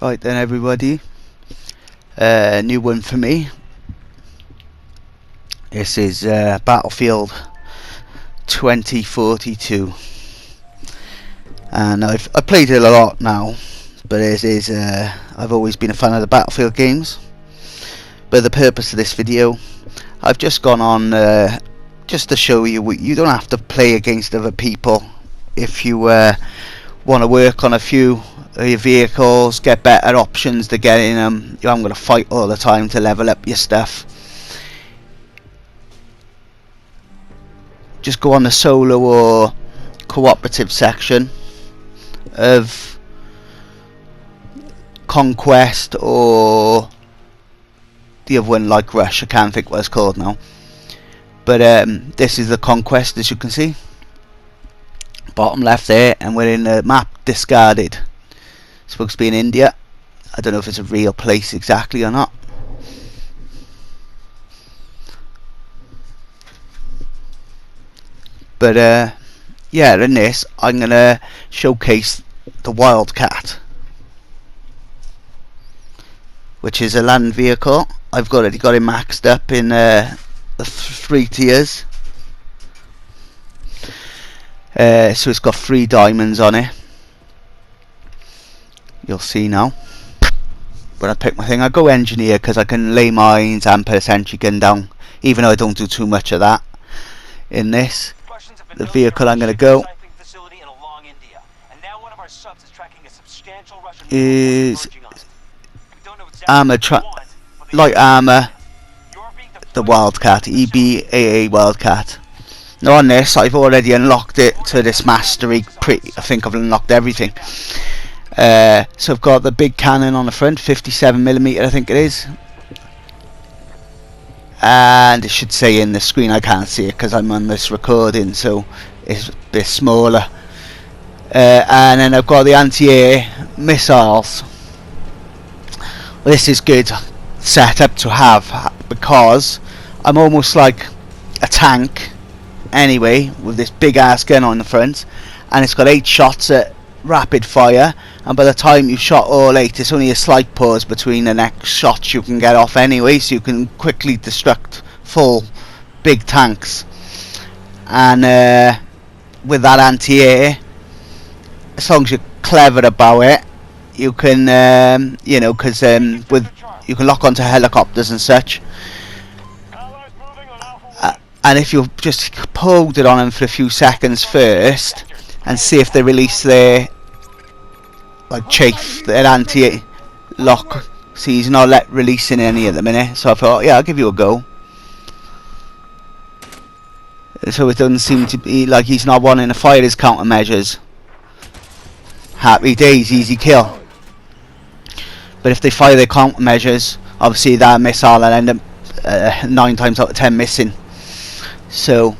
Right then, everybody, new one for me. This is Battlefield 2042, and I've played it a lot now, but I've always been a fan of the Battlefield games. But the purpose of this video, I've just gone on just to show you you don't have to play against other people if you want to work on a few of your vehicles, get better options to get in them. You haven't got to fight all the time to level up your stuff. Just go on the solo or cooperative section of Conquest, or the other one like Rush, I can't think what it's called now, but this is the Conquest, as you can see, bottom left there, and we're in the map discarded. It's supposed to be in India. I don't know if it's a real place exactly or not. But yeah, in this I'm gonna showcase the Wildcat, which is a land vehicle. I've already got it maxed up in the 3 tiers. So it's got 3 diamonds on it. You'll see now. When I pick my thing, I go engineer because I can lay mines and put a sentry gun down, even though I don't do too much of that in this. The vehicle I'm going to go is light armor, the Wildcat, EBAA Wildcat. Now on this, I've already unlocked it to this mastery. I think I've unlocked everything. So I've got the big cannon on the front, 57mm I think it is, and it should say in the screen, I can't see it because I'm on this recording, so it's a bit smaller. And then I've got the anti-air missiles. Well, this is good setup to have because I'm almost like a tank anyway, with this big ass gun on the front, and it's got 8 shots at rapid fire, and by the time you've shot all 8, it's only a slight pause between the next shots you can get off anyway, so you can quickly destruct full big tanks. And with that anti-air, as long as you're clever about it, you can you know, because with you can lock onto helicopters and such. And if you just hold it on them for a few seconds first and see if they release their like chafe, their anti-lock. See, he's not releasing any at the minute, so I thought, yeah, I'll give you a go. So it doesn't seem to be like he's not wanting to fire his countermeasures. Happy days, easy kill. But if they fire their countermeasures, obviously that missile will end up 9 times out of 10 missing. So,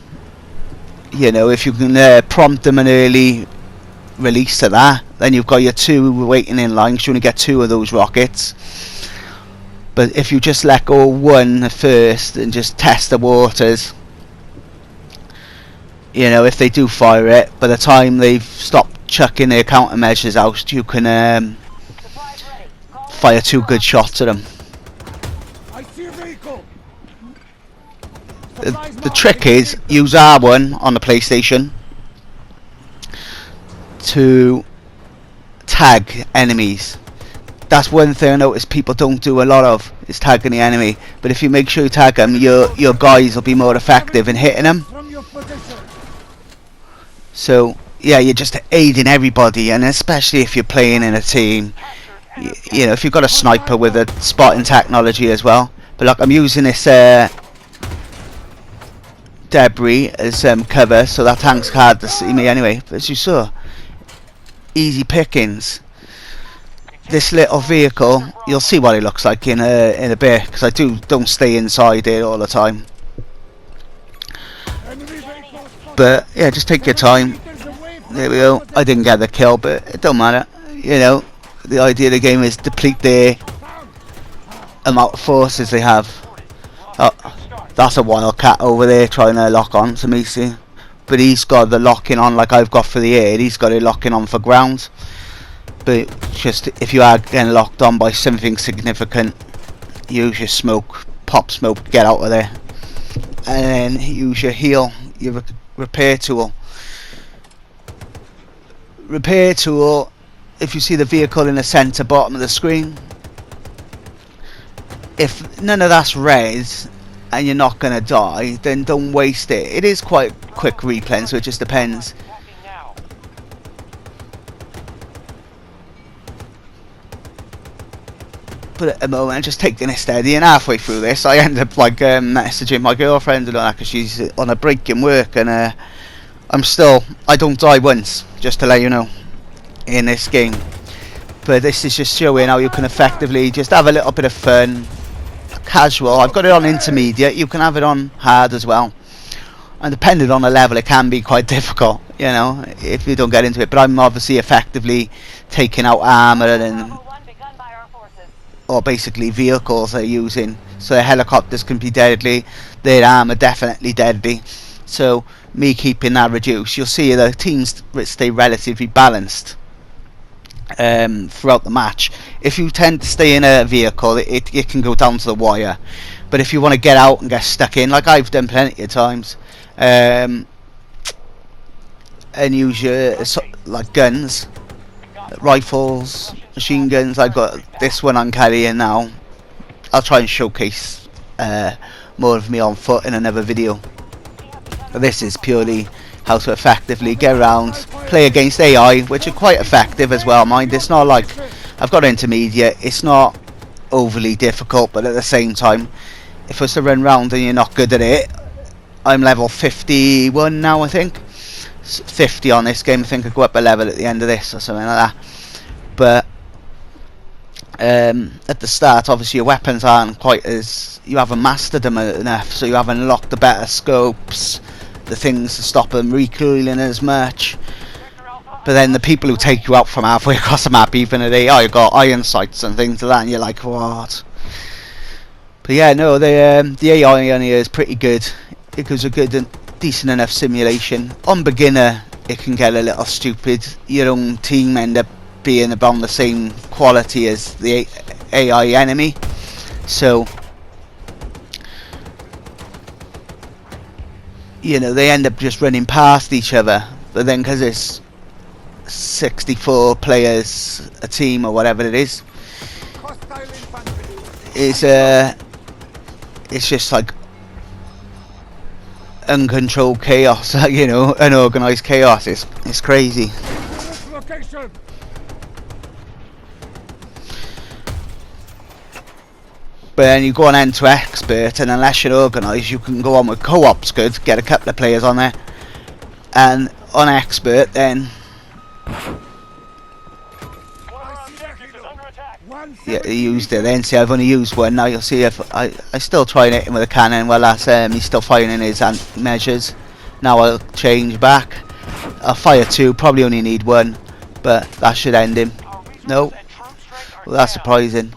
you know, if you can prompt them an early release to that, then you've got your 2 waiting in line, because you only get 2 of those rockets. But if you just let go 1 at first and just test the waters, you know, if they do fire it, by the time they've stopped chucking their countermeasures out, you can fire 2 good shots at them. The trick is use R1 on the PlayStation to tag enemies. That's one thing I notice people don't do a lot of, is tagging the enemy. But if you make sure you tag them, your guys will be more effective in hitting them. So yeah, you're just aiding everybody, and especially if you're playing in a team. You know, if you've got a sniper with a spotting technology as well. But like, I'm using this debris as cover, so that tank's hard to see me anyway. But as you saw, easy pickings. This little vehicle, you'll see what it looks like in a bit, because I don't stay inside it all the time. But yeah, just take your time. There we go. I didn't get the kill, but it don't matter. You know, the idea of the game is deplete their amount of forces they have. Oh, that's a Wildcat over there trying to lock on to me, see? But he's got the locking on like I've got for the air. He's got it locking on for ground. but just if you are getting locked on by something significant, use your smoke, pop smoke, get out of there, and then use your heal, your repair tool. Repair tool, if you see the vehicle in the centre bottom of the screen, if none of that's red and you're not going to die, then don't waste it. It is quite quick replay, so it just depends. But at the moment I'm just taking it steady, and halfway through this I end up like messaging my girlfriend and all that, because she's on a break in work, and I don't die once, just to let you know, in this game. But this is just showing how you can effectively just have a little bit of fun, casual. I've got it on intermediate, you can have it on hard as well, and depending on the level it can be quite difficult, you know, if you don't get into it. But I'm obviously effectively taking out armour and or basically vehicles they're using. So the helicopters can be deadly, their armour definitely deadly, so me keeping that reduced, you'll see the teams stay relatively balanced throughout the match. If you tend to stay in a vehicle, it can go down to the wire, but if you want to get out and get stuck in, like I've done plenty of times, and use your like guns, rifles, machine guns. I've got this one I'm carrying now. I'll try and showcase more of me on foot in another video. But this is purely how to effectively get around, play against AI, which are quite effective as well, mind. It's not like, I've got intermediate, it's not overly difficult, but at the same time, if I was to run round and you're not good at it, I'm level 51 now, I think. 50 on this game. I think I go up a level at the end of this or something like that. But at the start, obviously your weapons aren't quite as, you haven't mastered them enough, so you haven't unlocked the better scopes, the things to stop them recoiling as much. But then the people who take you out from halfway across the map, even at AI, you've got iron sights and things like that, and you're like, what? But yeah, no, the AI on here is pretty good. It gives a good and decent enough simulation. On beginner, it can get a little stupid. Your own team end up being about the same quality as the AI enemy, so you know, they end up just running past each other. But then because it's 64 players a team or whatever it is, it's just like uncontrolled chaos, you know, unorganized chaos. It's crazy. But then you go on end to expert, and unless you're organised, you can go on with co-op's good, get a couple of players on there, and on expert then yeah, he used it then. See, I've only used one now. You'll see if I still try and hit him with a cannon. Well, that's he's still firing his measures. Now I'll change back, I'll fire two, probably only need one, but that should end him. No, well, that's surprising.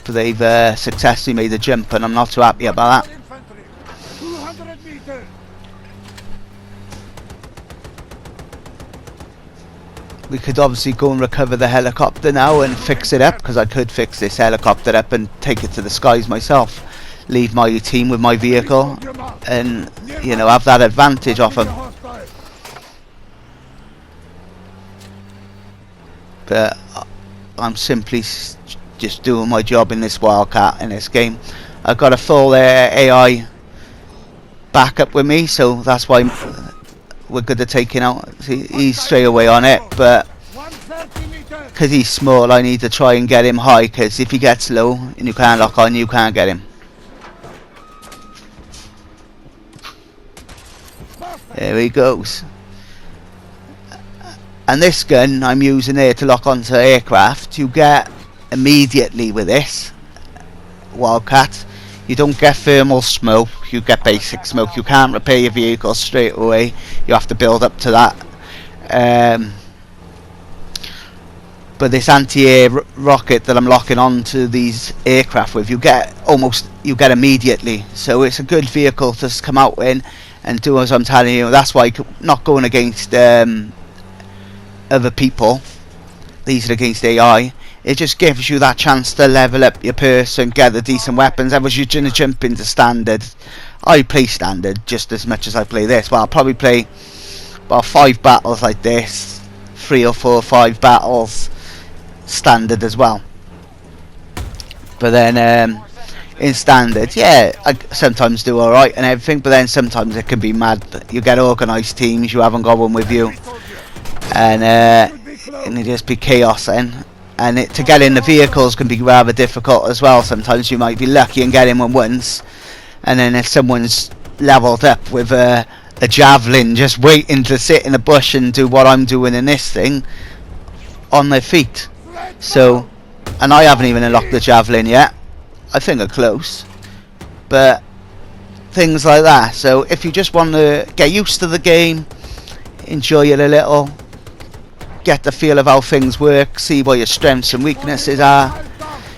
But they've successfully made the jump, and I'm not too happy about that. We could obviously go and recover the helicopter now and fix it up, because I could fix this helicopter up and take it to the skies myself, leave my team with my vehicle, and you know, have that advantage off them. But I'm simply just doing my job in this Wildcat in this game. I've got a full AI backup with me, so that's why we're good at taking out. See, he's straight away on it, but because he's small, I need to try and get him high, because if he gets low and you can't lock on, you can't get him. There he goes. And this gun I'm using here to lock onto aircraft, you get immediately with this Wildcat. You don't get thermal smoke, you get basic smoke. You can't repair your vehicle straight away, you have to build up to that. But this anti-air rocket that I'm locking onto these aircraft with, you get immediately. So it's a good vehicle to come out in and do as I'm telling you. That's why not going against other people, these are against AI. It just gives you that chance to level up your person, get the decent weapons. Otherwise you're going to jump into standard. I play standard just as much as I play this. Well, I'll probably play about 5 battles like this, 3 or 4 or 5 battles standard as well. But then in standard, yeah, I sometimes do alright and everything, but then sometimes it can be mad. You get organised teams, you haven't got one with you, and it just be chaos then. And to get in the vehicles can be rather difficult as well. Sometimes you might be lucky and get in one once, and then if someone's levelled up with a javelin just waiting to sit in a bush and do what I'm doing in this thing on their feet. So, and I haven't even unlocked the javelin yet. I think I'm close, but things like that. So if you just want to get used to the game, enjoy it a little, get the feel of how things work, see what your strengths and weaknesses are.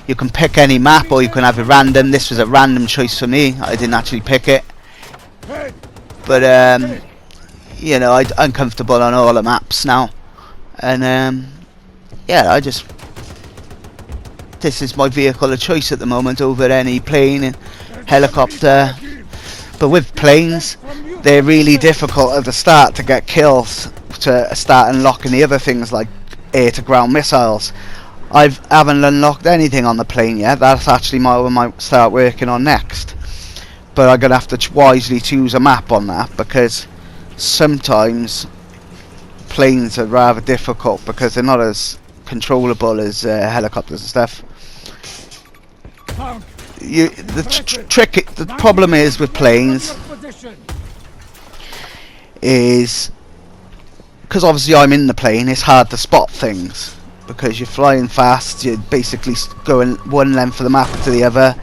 You can pick any map or you can have it random. This was a random choice for me. I didn't actually pick it, but you know, I'm comfortable on all the maps now, and yeah, this is my vehicle of choice at the moment over any plane and helicopter. But with planes, they're really difficult at the start to get kills, to start unlocking the other things like air to ground missiles. I haven't unlocked anything on the plane yet. That's actually what I might start working on next, but I'm gonna have to wisely choose a map on that, because sometimes planes are rather difficult because they're not as controllable as helicopters and stuff. The problem is with planes is because obviously I'm in the plane, it's hard to spot things because you're flying fast. You're basically going one length of the map to the other,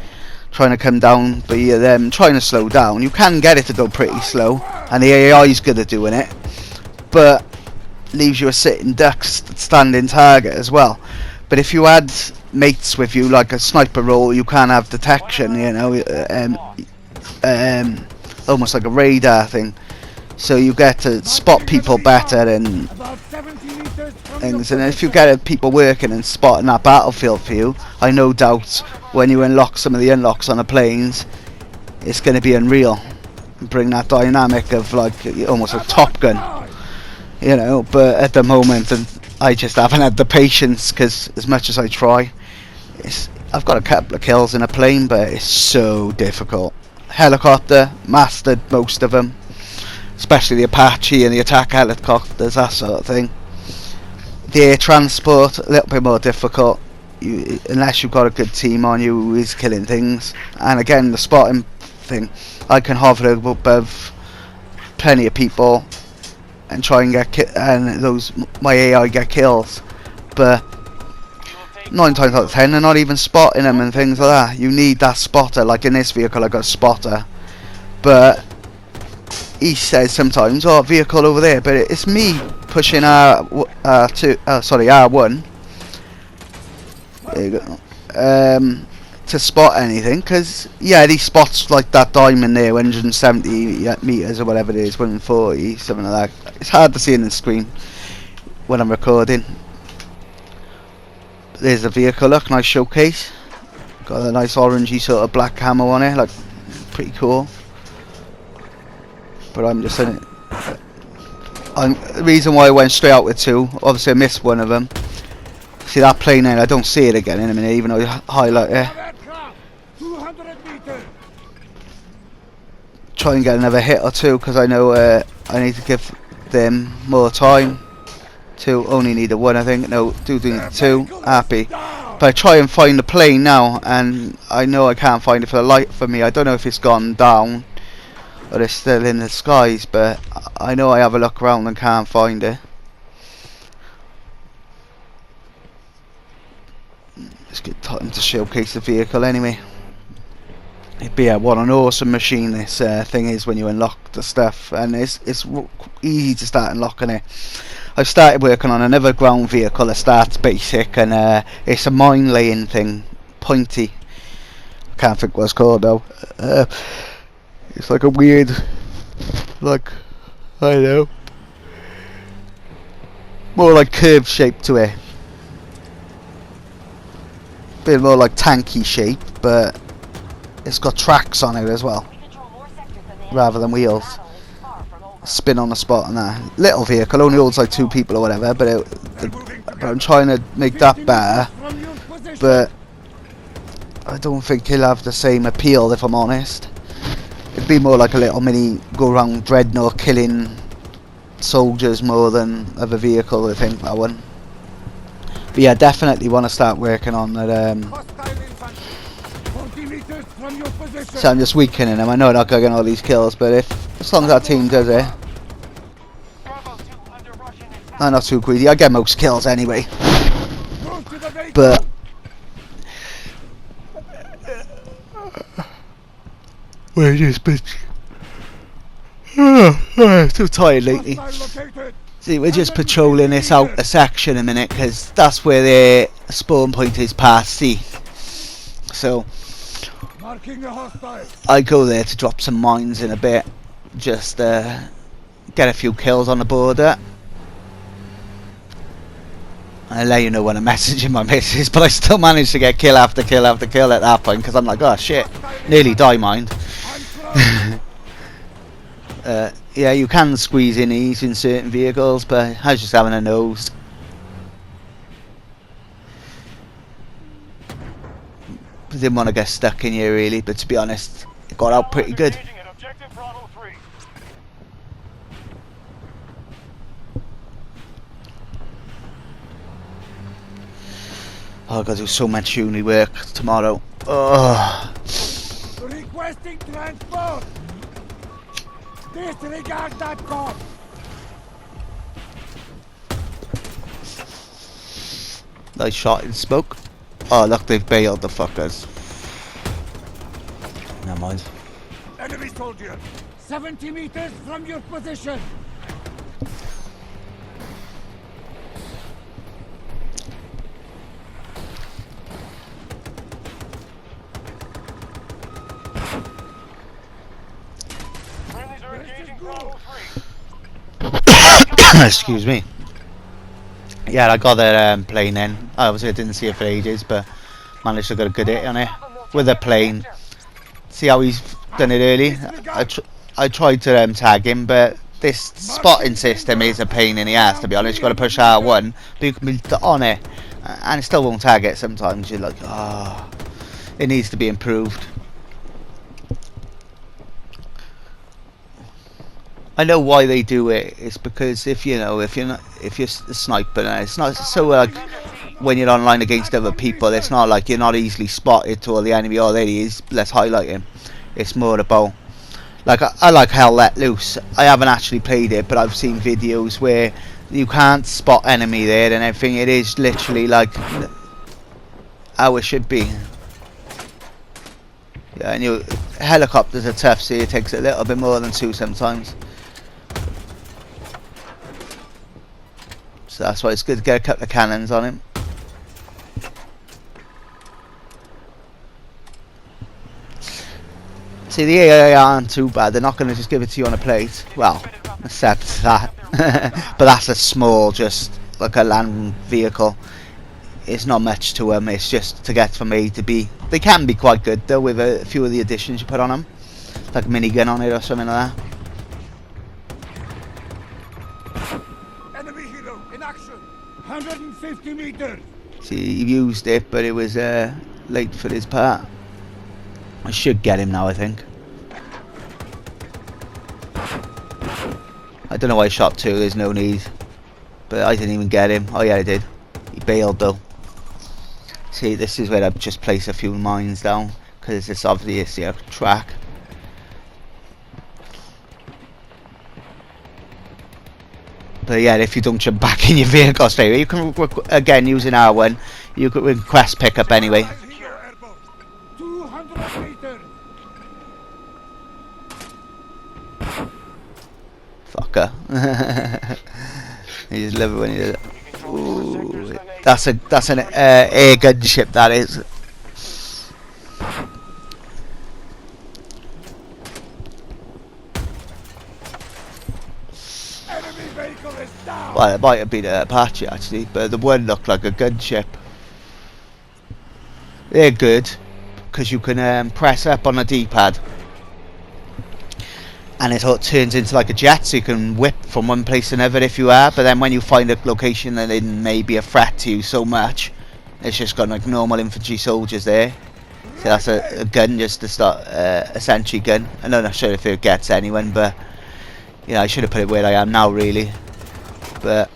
trying to come down, but you're trying to slow down. You can get it to go pretty slow, and the AI is good at doing it, but leaves you a sitting duck standing target as well. But if you had mates with you, like a sniper role, you can have detection, you know, almost like a radar thing, so you get to spot people better and things. And if you get people working and spotting that battlefield for you, I no doubt when you unlock some of the unlocks on the planes, it's going to be unreal and bring that dynamic of like almost a Top Gun, you know. But at the moment, and I just haven't had the patience, because as much as I try, I've got a couple of kills in a plane, but it's so difficult. Helicopter, mastered most of them, especially the Apache and the attack helicopters, that sort of thing. The air transport, a little bit more difficult, unless you've got a good team on you who is killing things. And again, the spotting thing, I can hover above plenty of people and try and get my AI get kills, but 9 times out of 10 they're not even spotting them and things like that. You need that spotter. Like in this vehicle I got a spotter, but he says sometimes, oh, vehicle over there, but it's me pushing R1, there you go, to spot anything, because yeah, he spots like that diamond there, 170 meters or whatever it is, 140, something like that. It's hard to see in the screen when I'm recording. There's the vehicle, look, nice showcase, got a nice orangey sort of black camo on it, like pretty cool. But I'm just saying, the reason why I went straight out with 2, obviously I missed one of them. See that plane there, I don't see it again in a minute, even though I highlight it. Try and get another hit or 2, because I know I need to give them more time. 2, only need a 1 I think, no, do need 2, happy. But I try and find the plane now, and I know I can't find it for the light for me. I don't know if it's gone down or it's still in the skies, but I know I have a look around and can't find it. Let's get time to showcase the vehicle anyway. It'd be what an awesome machine this thing is when you unlock the stuff, and it's easy to start unlocking it. I've started working on another ground vehicle that starts basic, and it's a mine laying thing, pointy. I can't think what it's called though. It's like a weird, like, I don't know, more like curved shape to it. bit more like tanky shape, but it's got tracks on it as well, rather than wheels. Spin on the spot and that. Little vehicle, only holds like 2 people or whatever, but I'm trying to make that better. But I don't think he'll have the same appeal, if I'm honest. It'd be more like a little mini go-round dreadnought killing soldiers more than of a vehicle, I think, that one. But yeah, definitely want to start working on that. So I'm just weakening him. I know I'm not going to get all these kills, but as long as our team does it, I'm not too greedy. I get most kills anyway. But we're just too tired lately. See, we're just patrolling this outer section a minute because that's where the spawn point is past C. So I go there to drop some mines in a bit, just get a few kills on the border. I'll let you know when I'm messaging my missus, but I still managed to get kill after kill after kill at that point because I'm like, oh shit, nearly die mined. Yeah, you can squeeze in these in certain vehicles, but I was just having a nose. I didn't want to get stuck in here really, but to be honest, it got out pretty good. Oh, I've got to do so much uni work tomorrow. Oh. Requesting transport. Disregard that call. Nice shot in smoke. Oh look, they've bailed the fuckers. Never mind. Enemy soldier. 70 meters from your position. Excuse me. Yeah, I got that plane in. Obviously I didn't see it for ages, but managed to get a good hit on it with a plane. See how he's done it early? I tried to tag him, but this spotting system is a pain in the ass, to be honest. You've got to push R1, but you can be on it and it still won't tag it. Sometimes you're like, oh, it needs to be improved. I know why they do it. It's because if you're sniping, it's not so like when you're online against other people. It's not like you're not easily spotted to all the enemy. Oh, there he is. Let's highlight him. It's more about like I like Hell Let Loose. I haven't actually played it, but I've seen videos where you can't spot enemy there and everything. It is literally like how it should be. Yeah, and helicopters are tough, so it takes a little bit more than 2 sometimes. So that's why it's good to get a couple of cannons on him. See, the AI aren't too bad. They're not going to just give it to you on a plate. Well, except that. But that's a small, just like a land vehicle. It's not much to them. It's just to get from A to B. They can be quite good though with a few of the additions you put on them, like a minigun on it or something like that. Enemy hero in action. 150 meters. See, he used it, but it was late for his part. I should get him now, I think. I don't know why I shot 2. There's no need, but I didn't even get him. Oh yeah, I did. He bailed though. See, this is where I've just placed a few mines down because it's obviously a track. But yeah, if you don't jump back in your vehicle straight away, you can again using R1. You can request pickup anyway. 200 meters. Fucker. You just love it when you do that. Ooh, that's an air gunship, that is. Enemy vehicle is down. Well, it might have been a Apache actually, but the one looked like a gunship. They're good because you can press up on a D-pad and it sort of turns into like a jet, so you can whip from one place to another if you are. But then when you find a location that it may be a threat to you so much, it's just got like normal infantry soldiers there. So that's a gun just to start, a sentry gun. I'm not sure if it gets anyone, but you know, I should have put it where I am now really. But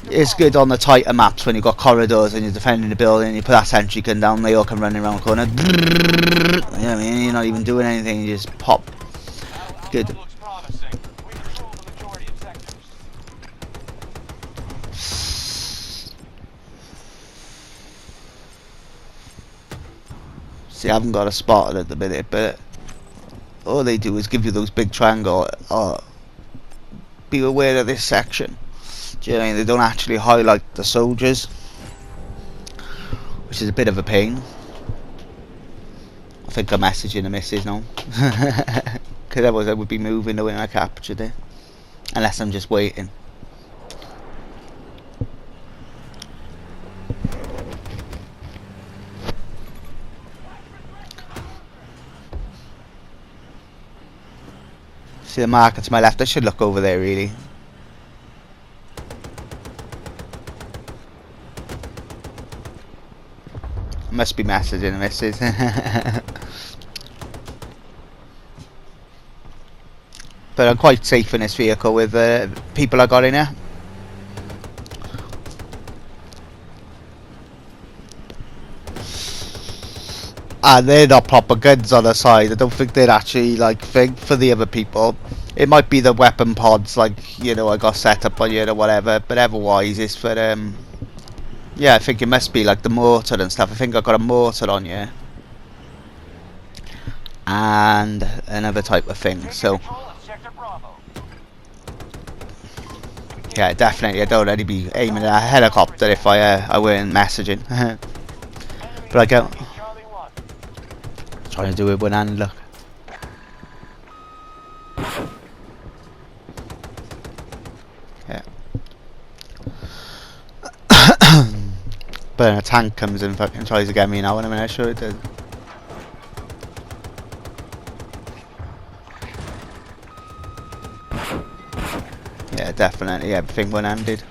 it's good on the tighter maps when you've got corridors and you're defending the building and you put that sentry gun down, they all come running around the corner. You know what I mean? You're not even doing anything, you just pop. Good. See, I haven't got a spot at the minute, but all they do is give you those big triangle. Be aware of this section. Do you know what I mean? They don't actually highlight the soldiers, which is a bit of a pain. I think I'm messaging the missus now. Because otherwise I would be moving the way I captured it. Unless I'm just waiting. See the marker to my left? I should look over there really. Must be messaging the missus. But I'm quite safe in this vehicle with people I got in here. And they're not proper guns on the side. I don't think they're actually like thing for the other people. It might be the weapon pods, like, you know, I got set up on here or whatever, but otherwise it's for yeah, I think it must be like the mortar and stuff. I think I got a mortar on here and another type of thing. So yeah, definitely I don't really be aiming at a helicopter if I weren't messaging. But I go trying to do it with one hand, look. Yeah. But then a tank comes and fucking tries to get me now in a minute, sure it does. Yeah, definitely everything one-handed.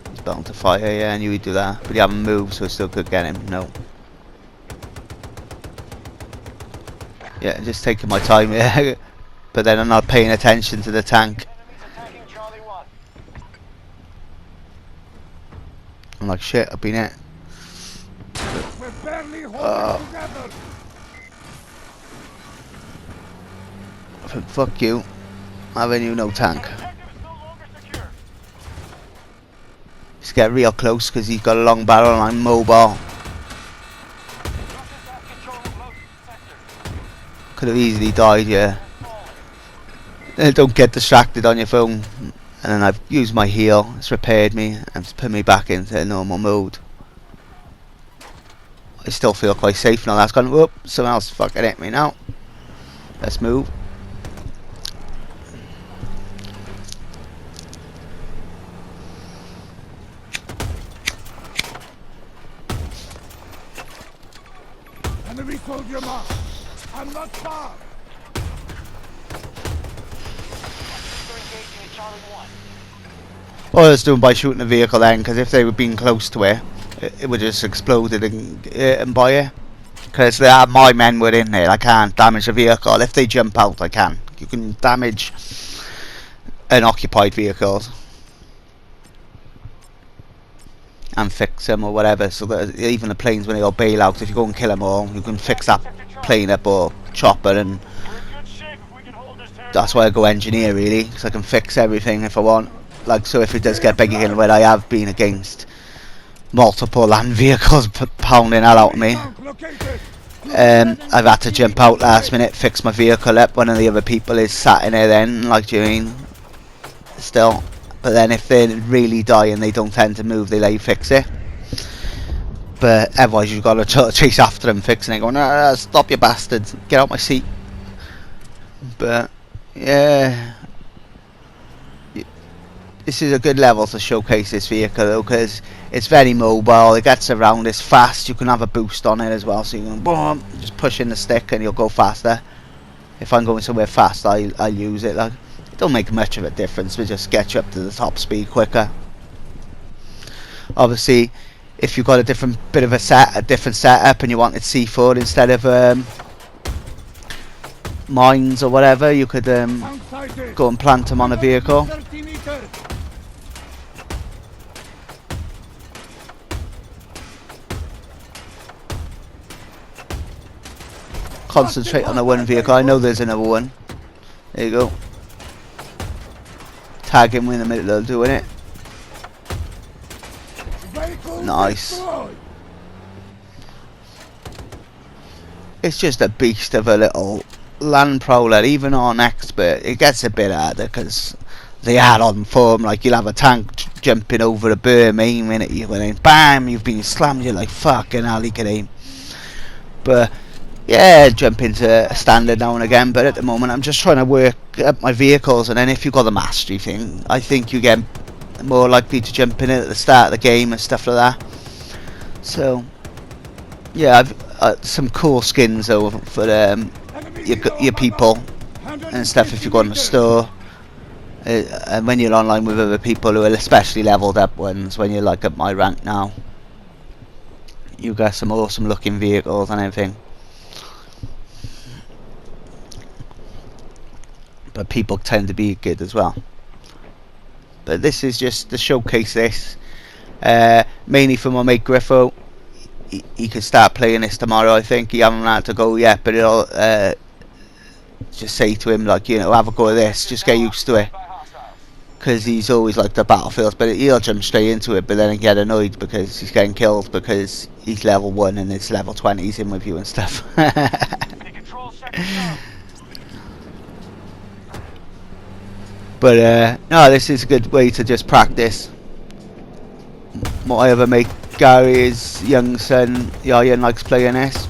He's bound to fire, yeah, I knew he'd do that. But he hadn't moved, so I still could get him, no. Yeah, just taking my time, yeah. But then I'm not paying attention to the tank. I'm like, shit, I've been hit. We're barely holding together. I think, fuck you. Having you no tank. Just get real close because he's got a long barrel and I'm mobile. Could have easily died, yeah. Don't get distracted on your phone. And then I've used my heal, it's repaired me and it's put me back into normal mode. I still feel quite safe now. That's gone. Whoop, someone else fucking hit me now. Let's move. Enemy soldier mark. I'm not far. All I was doing by shooting the vehicle then, because if they were being close to it, it would just exploded and by it. Because my men were in there, I can't damage the vehicle. If they jump out, I can. You can damage unoccupied vehicles and fix them or whatever. So that even the planes, when they go bail out, if you go and kill them all, you can fix that plane up or chopper, and that's why I go engineer really, because I can fix everything if I want. Like, so if it does get big again, where I have been against multiple land vehicles pounding hell out of me, I've had to jump out last minute, fix my vehicle up. One of the other people is sat in there then, like, do you mean? Still. But then if they really die and they don't tend to move, they let you fix it. But otherwise you've got to chase after them, fixing it, going, stop you bastards, get out my seat. But, yeah. this is a good level to showcase this vehicle though, because it's very mobile, it gets around, it's fast, you can have a boost on it as well, so you can boom, just push in the stick and you'll go faster. If I'm going somewhere fast, I'll use it. Like, it don't make much of a difference, but just get you up to the top speed quicker. Obviously, if you've got a different setup and you wanted C4 instead of mines or whatever, you could go and plant them on a vehicle. Concentrate on the one vehicle. I know there's another one. There you go. Tag him in the middle of doing it. Nice. It's just a beast of a little land prowler. Even on expert, it gets a bit harder because they add on form. Like, you'll have a tank jumping over a berm, aiming at you, and then bam, you've been slammed. You're like, fucking hell, he can aim. But yeah, jump into a standard now and again. But at the moment, I'm just trying to work up my vehicles, and then if you've got the mastery thing, I think you get more likely to jump in it at the start of the game and stuff like that. So yeah, I've some cool skins though for your people and stuff if you go in the store, and when you're online with other people who are especially leveled up ones. When you're like at my rank now, you got some awesome looking vehicles and everything. But people tend to be good as well. But this is just to showcase this, mainly for my mate Griffo. He could start playing this tomorrow. I think he hasn't had to go yet, but it'll just say to him, like, you know, have a go at this, just get used to it, because he's always like the battlefields, but he'll jump straight into it, but then he get annoyed because he's getting killed because he's level 1 and it's level 20 he's in with you and stuff. But no, this is a good way to just practice. My other mate Gary, his young son Ian, likes playing this.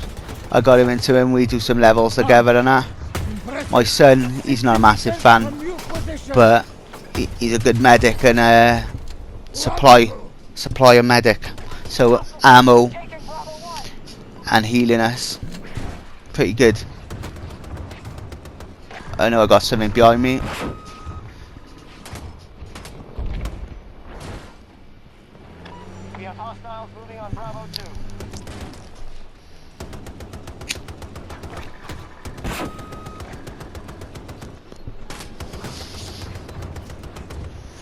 I got him into him, we do some levels together and that. My son, he's not a massive fan, but he's a good medic and supply a medic, so ammo and healing us, pretty good. I know I got something behind me. We have hostiles moving on Bravo 2.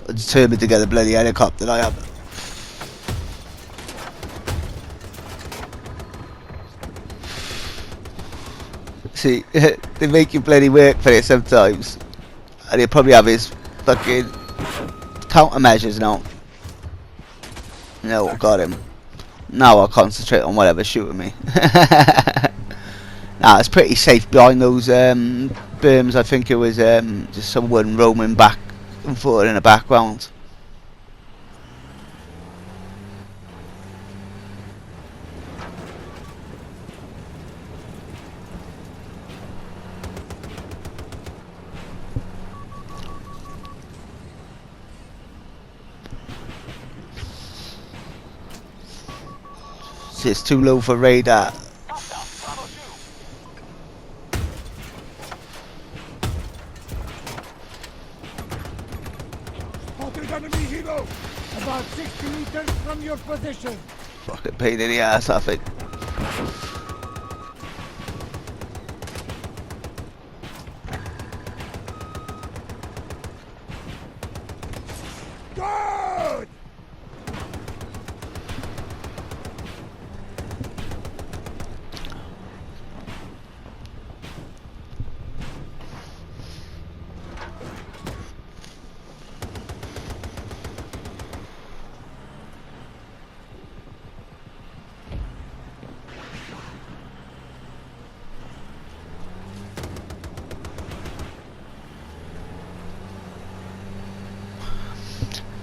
I'm determined to get a bloody helicopter, I have. See, they make you bloody work for it sometimes. And he'll probably have his fucking countermeasures now. No, got him. Now I'll concentrate on whatever's shooting me. Nah, it's pretty safe behind those berms. I think it was just someone roaming back and forth in the background. It's too low for radar. Spotted enemy helo! About 60 meters from your position. Fucking pain in the ass, I think. Good!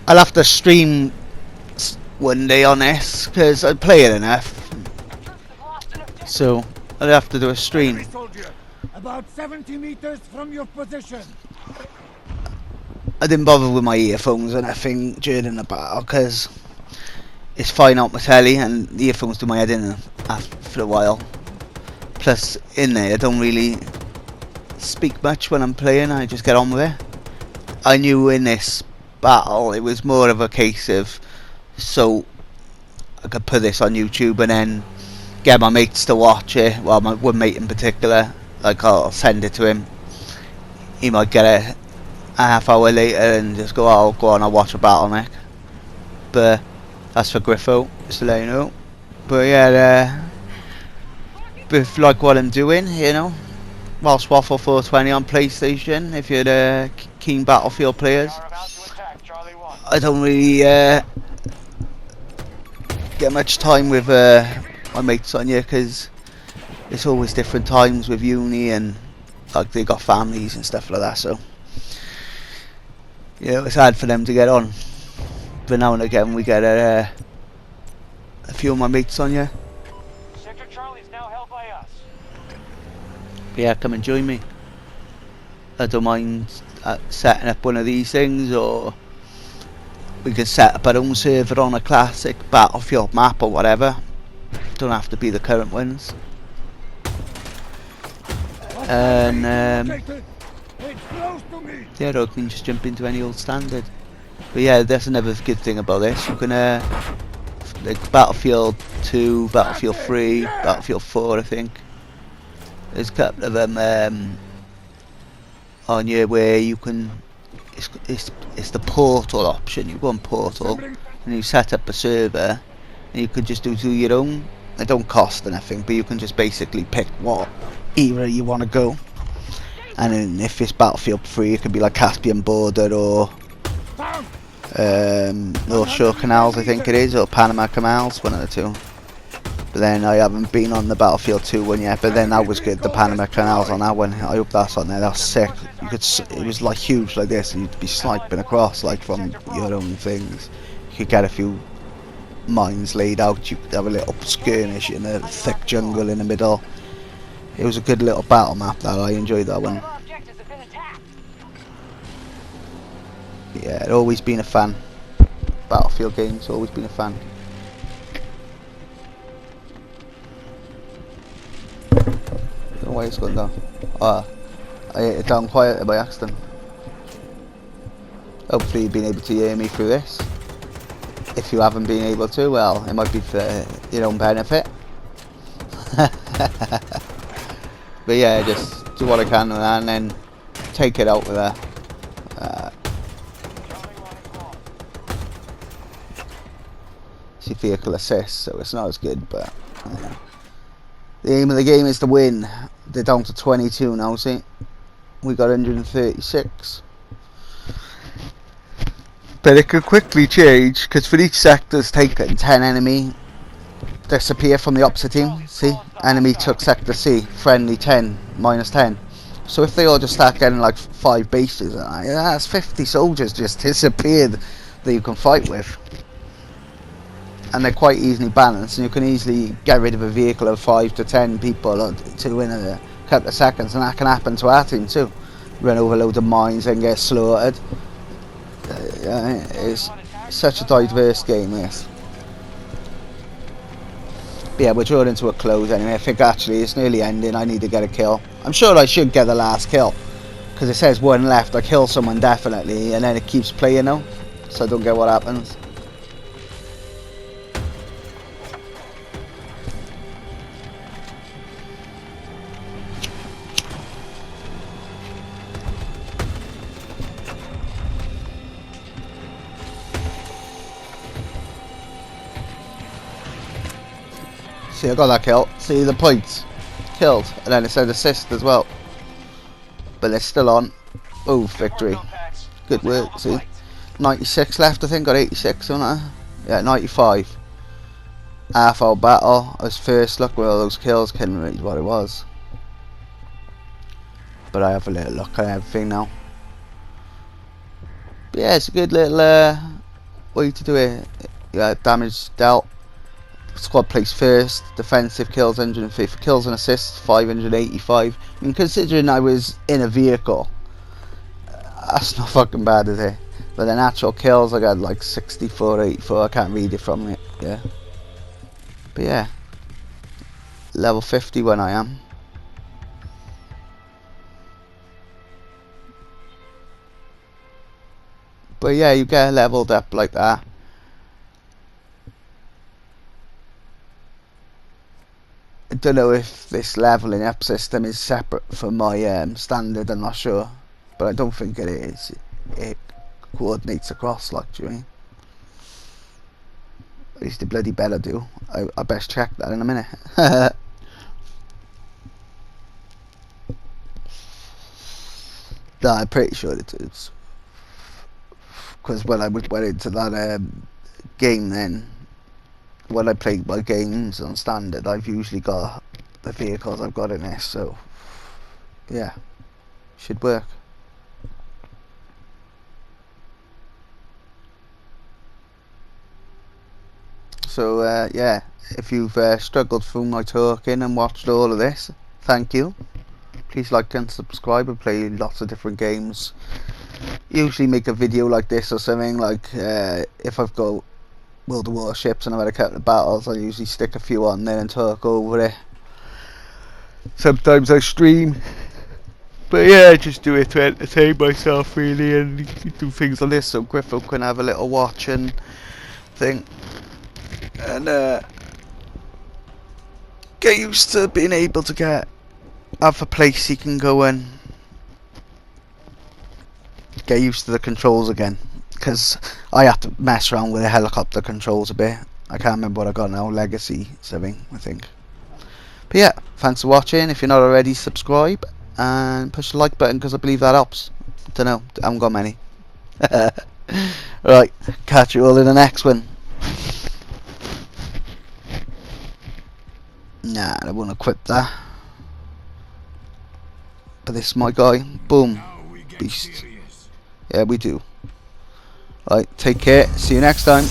I'll have to stream one day on this because I play it enough, so I'll have to do a stream. Enemy soldier! About 70 meters from your position. I didn't bother with my earphones or anything during the battle because it's fine out my telly and the earphones do my head in after a while. Plus in there I don't really speak much when I'm playing, I just get on with it. I knew in this battle it was more of a case of so I could put this on YouTube and then get my mates to watch it. Well, my one mate in particular, like I'll send it to him, he might get it a half hour later and just go, oh, go on, I'll watch a battle, Nick. But that's for Griffo, just to let you know. But yeah, if you like what I'm doing, you know, whilst Waffle 420 on PlayStation, if you're keen Battlefield players, I don't really get much time with my mates on here because it's always different times with uni and like they got families and stuff like that, so yeah, it's hard for them to get on. But now and again we get a few of my mates on here. Sector Charlie is now held by us. But yeah, come and join me. I don't mind setting up one of these things, or we can set up our own server on a classic Battlefield map or whatever. Don't have to be the current ones. And yeah, or you can just jump into any old standard. But yeah, that's another good thing about this. You can like Battlefield 2, Battlefield 3, Battlefield 4, I think. There's a couple of them on here where you can. It's the portal option. You go on portal and you set up a server, and you could just do your own. It don't cost anything, but you can just basically pick what era you want to go. And then if it's Battlefield 3, it could be like Caspian Border or North Shore Canals, I think it is, or Panama Canals, one of the two. But then I haven't been on the Battlefield 2 one yet, but then that was good, the Panama Canals on that one. I hope that's on there. That's sick. You could, it was like huge like this, and you'd be sniping across like from your own things. You could get a few mines laid out. You could have a little skirmish in a thick jungle in the middle. It was a good little battle map. That I enjoyed that one. Yeah, always been a fan. Battlefield games, always been a fan. I don't know why it's going down. I hit it down quietly by accident. Hopefully you've been able to hear me through this. If you haven't been able to, well, it might be for your own benefit. But yeah, just do what I can and then take it out with her. See vehicle assist, so it's not as good, but the aim of the game is to win. They're down to 22 now, see? We got 136. But it could quickly change, because for each sector's taken, 10 enemy disappear from the opposite team. See? Enemy took sector C, friendly 10, minus 10. So if they all just start getting like 5 bases, that's 50 soldiers just disappeared that you can fight with. And they're quite easily balanced, and you can easily get rid of a vehicle of 5 to 10 people or 2 in a couple of seconds, and that can happen to our team too. Run over loads of mines and get slaughtered. It's such a diverse game, this. But yeah, we're drawing to a close anyway. I think actually it's nearly ending. I need to get a kill. I'm sure I should get the last kill, because it says 1 left. I kill someone definitely, and then it keeps playing now, so I don't get what happens. See, I got that kill. See the points. Killed. And then it said assist as well. But it's still on. Oh, victory. Good work, see. 96 left, I think. Got 86, haven't I? Yeah, 95. Half hour battle. I was first. Look where all those kills couldn't read what it was. But I have a little look at everything now. But yeah, it's a good little way to do it. Yeah, damage dealt. Squad placed first, defensive kills 150, kills and assists 585. I mean, considering I was in a vehicle, That's not fucking bad, is it? But then actual kills, I got like 64, 84. I can't read it from it. Yeah. But yeah, level 50 when I am. But yeah, you get leveled up like that. I don't know if this leveling up system is separate from my standard, I'm not sure. But I don't think it is. It coordinates across, like, do you mean? At least it bloody better do. I best check that in a minute. No, I'm pretty sure it is. Because when I went into that game then, when I played my games on standard, I've usually got the vehicles I've got in this, so yeah, should work. So yeah, if you've struggled through my talking and watched all of this, thank you. Please like and subscribe. I play lots of different games. Usually make a video like this or something, like if I've got World of Warships and I've had a couple of battles, I usually stick a few on there and talk over it. Sometimes I stream, but yeah, I just do it to entertain myself really, and do things like this so Griffo can have a little watch and thing, and get used to being able to have a place he can go and get used to the controls again, because I have to mess around with the helicopter controls a bit. I can't remember what I got now, Legacy something I think. But yeah, thanks for watching. If you're not already, subscribe and push the like button, because I believe that helps. Don't know, I haven't got many. Right, catch you all in the next one. Nah, I won't equip that. But this is my guy. Boom. Beast. Yeah, we do. Right, take care. See you next time.